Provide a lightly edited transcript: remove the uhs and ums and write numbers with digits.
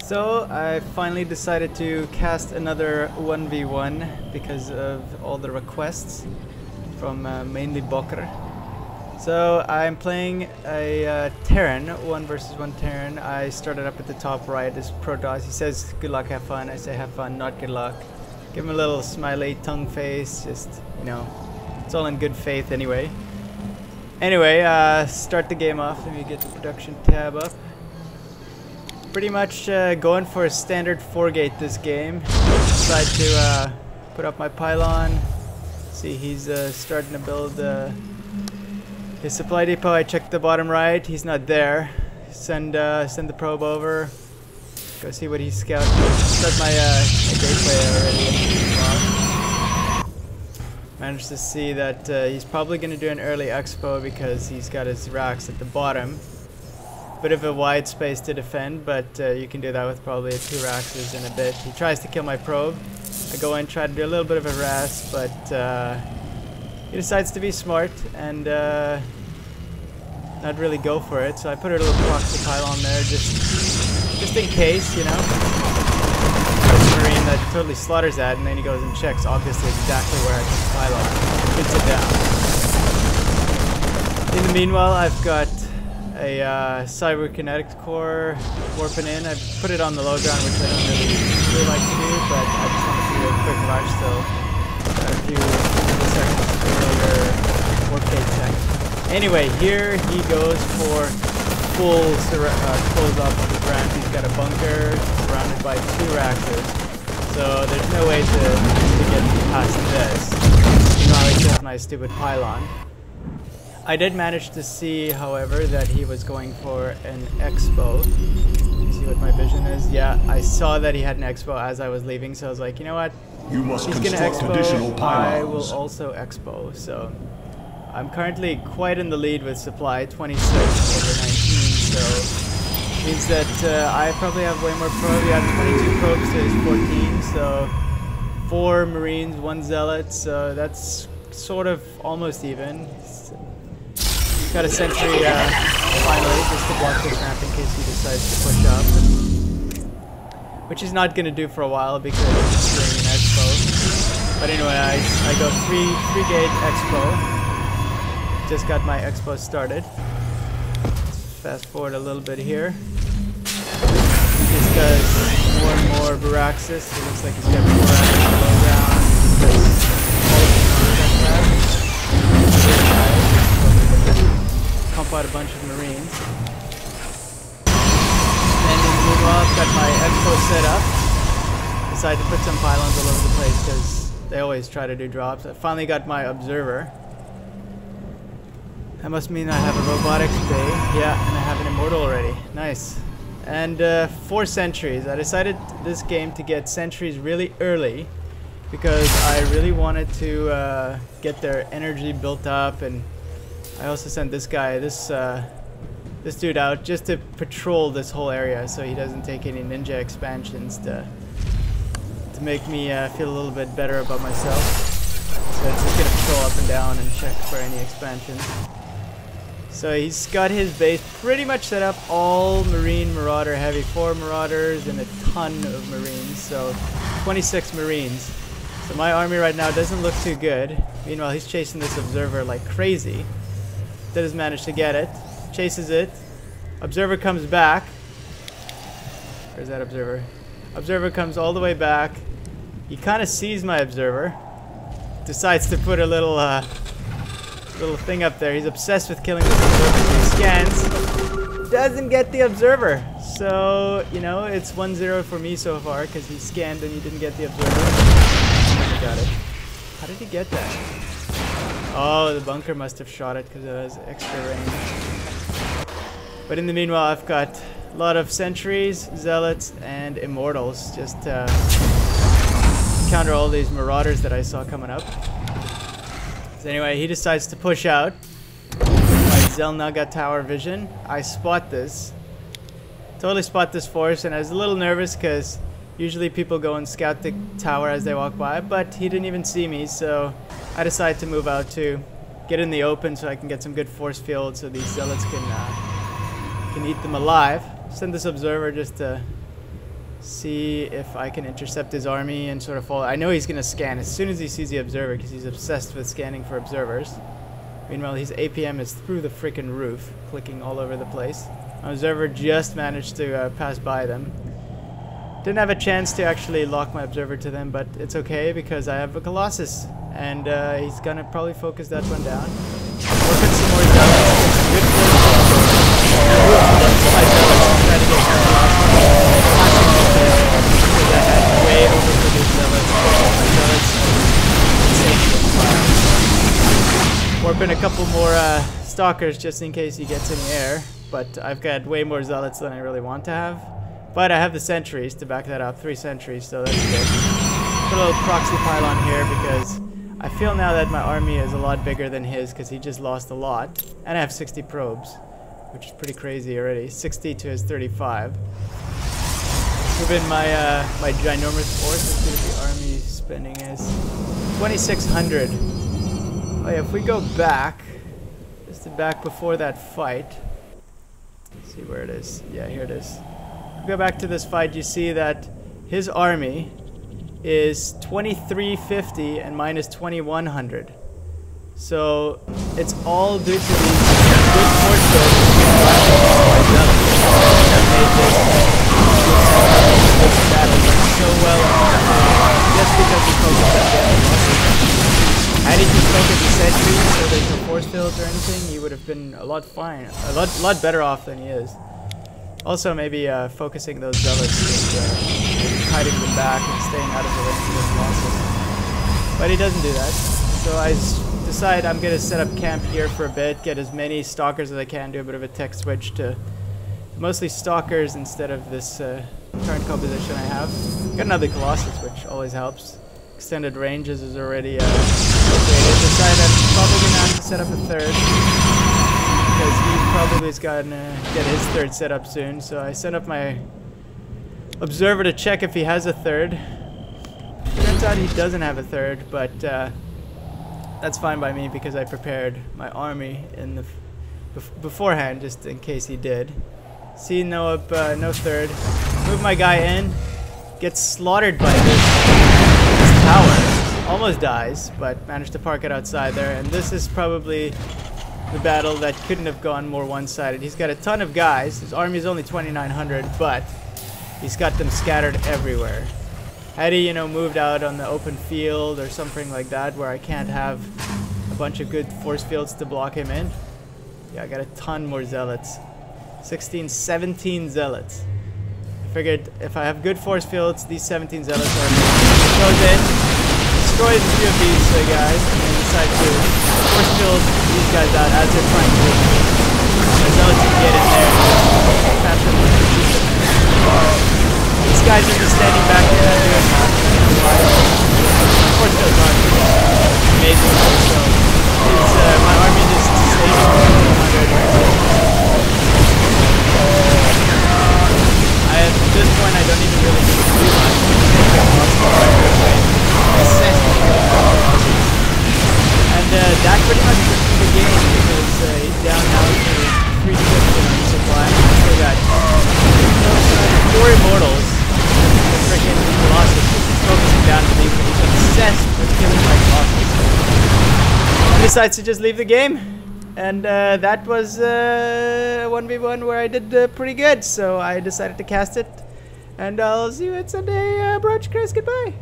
So I finally decided to cast another 1v1 because of all the requests from mainly Bokr. So I'm playing a Terran, 1 versus 1 Terran. I started up at the top right as Protoss. He says good luck, have fun. I say have fun, not good luck. Give him a little smiley tongue face, just, you know, it's all in good faith anyway. Anyway, start the game off. Let me get the production tab up. Pretty much going for a standard 4-gate this game. Decide to put up my pylon. See, he's starting to build his supply depot. I checked the bottom right. He's not there. Send the probe over. Go see what he's scouting. Start my gateway already. Managed to see that he's probably going to do an early expo because he's got his racks at the bottom. Bit of a wide space to defend, but you can do that with probably 2 racks in a bit. He tries to kill my probe. I go in, try to do a little bit of a ras, but he decides to be smart and not really go for it. So I put a little proxy pylon there just in case, you know. There's a Marine that totally slaughters that, and then he goes and checks obviously exactly where I put the pylon. Puts it down. In the meanwhile, I've got a cyberkinetic core warping in. I put it on the low ground, which I don't really like to do, but I just want to do a quick rush, so got a few seconds earlier warp gate check. Anyway, here he goes for full close off on the ground. He's got a bunker surrounded by 2 reactors, so there's no way to get past this. You know, it's just my stupid pylon. I did manage to see, however, that he was going for an expo. You see what my vision is? Yeah, I saw that he had an expo as I was leaving, so I was like, you know what? You must He's gonna construct expo, additional pylons. I will also expo. So I'm currently quite in the lead with supply, 26 over 19, so means that I probably have way more probes. We have 22 probes to his 14, so 4 Marines, 1 Zealot, so that's sort of almost even. Got a sentry finally, just to block this ramp in case he decides to push up. Which he's not going to do for a while because he's doing an expo. But anyway, I go 3-gate expo. Just got my expo started. Let's fast forward a little bit here. He just does more and more Viraxis. It looks like he's got more on the low ground. Pump out a bunch of Marines. And in the meanwhile, I've got my expo set up. Decided to put some pylons all over the place because they always try to do drops. I finally got my observer. That must mean I have a robotics bay. Yeah, and I have an immortal already. Nice. And 4 sentries. I decided this game to get sentries really early because I really wanted to get their energy built up, and I also sent this guy, this dude out just to patrol this whole area so he doesn't take any ninja expansions to make me feel a little bit better about myself. So it's just gonna patrol up and down and check for any expansions. So he's got his base pretty much set up, all Marine Marauder heavy, 4 Marauders and a ton of Marines, so 26 Marines. So my army right now doesn't look too good. Meanwhile, he's chasing this observer like crazy. Does manage to get it, chases it. Observer comes back. Where's that observer? Observer comes all the way back. He kind of sees my observer. Decides to put a little thing up there. He's obsessed with killing this observer. He scans. Doesn't get the observer. So, you know, it's 1-0 for me so far because he scanned and he didn't get the observer. I got it. How did he get that? Oh, the bunker must have shot it because it has extra range. But in the meanwhile, I've got a lot of sentries, zealots, and immortals just to counter all these marauders that I saw coming up. So anyway, he decides to push out. My Zelnaga tower vision. I spot this. Totally spot this force, and I was a little nervous because usually people go and scout the tower as they walk by, but he didn't even see me, so I decided to move out to get in the open so I can get some good force field so these zealots can eat them alive. Send this observer just to See if I can intercept his army and sort of follow. I know he's gonna scan as soon as he sees the observer because he's obsessed with scanning for observers. Meanwhile, his APM is through the freaking roof, clicking all over the place. My observer just managed to pass by them. Didn't have a chance to actually lock my observer to them, but it's okay because I have a Colossus, and he's gonna probably focus that one down. Work on some more zealots. Good my zealots to try to get my Colossus. Because I had way overproduced zealots. My zealots insane. Warp in a couple more stalkers just in case he gets any air, but I've got way more zealots than I really want to have. But I have the sentries to back that up, 3 sentries, so that's good. Put a little proxy pylon here because I feel now that my army is a lot bigger than his because he just lost a lot. And I have 60 probes, which is pretty crazy already. 60 to his 35. Move in my my ginormous force. Let's see what the army spending is. 2,600. Oh yeah, if we go back, just to back before that fight. Let's see where it is. Yeah, here it is. Go back to this fight, you see that his army is 2,350 and mine is 2,100. So it's all due to these good forces that made this battle so well just because he focused on the had he just focused the sentries so there's no force fields or anything, he would have been a lot better off than he is. Also, maybe focusing those zealots and hiding them back and staying out of the range of those losses. But he doesn't do that. So I decide I'm going to set up camp here for a bit, get as many stalkers as I can, do a bit of a tech switch to mostly stalkers instead of this current composition I have. Got another Colossus, which always helps. Extended ranges is already okay. I decide I'm probably going to have to set up a third. Because he probably is going to get his third set up soon. So I sent up my observer to check if he has a third. Turns out he doesn't have a third, but that's fine by me because I prepared my army in the beforehand just in case he did. See, no third. Move my guy in. Gets slaughtered by this tower. Almost dies, but managed to park it outside there. And this is probably the battle that couldn't have gone more one-sided. He's got a ton of guys. His army is only 2,900, but he's got them scattered everywhere. Had he, moved out on the open field or something like that where I can't have a bunch of good force fields to block him in. Yeah, I got a ton more zealots. 16, 17 zealots. I figured if I have good force fields, these 17 zealots are goes in, destroys a few of these guys, and then decide to force field these guys out as they're trying to. The zealots can get in there and catch them and keep them there. These guys are just standing back there doing force fields are amazing. So my army just stays at this point I don't even really need to do much. And that pretty much took the game because he's down now to 3 ships in supply. So got 4 immortals. The freaking Colossus is focusing down to me, but he's obsessed with killing my Colossus. And decides to just leave the game. And that was 1v1 where I did pretty good. So I decided to cast it. And I'll see you at Sunday, brunch, Chris. Goodbye.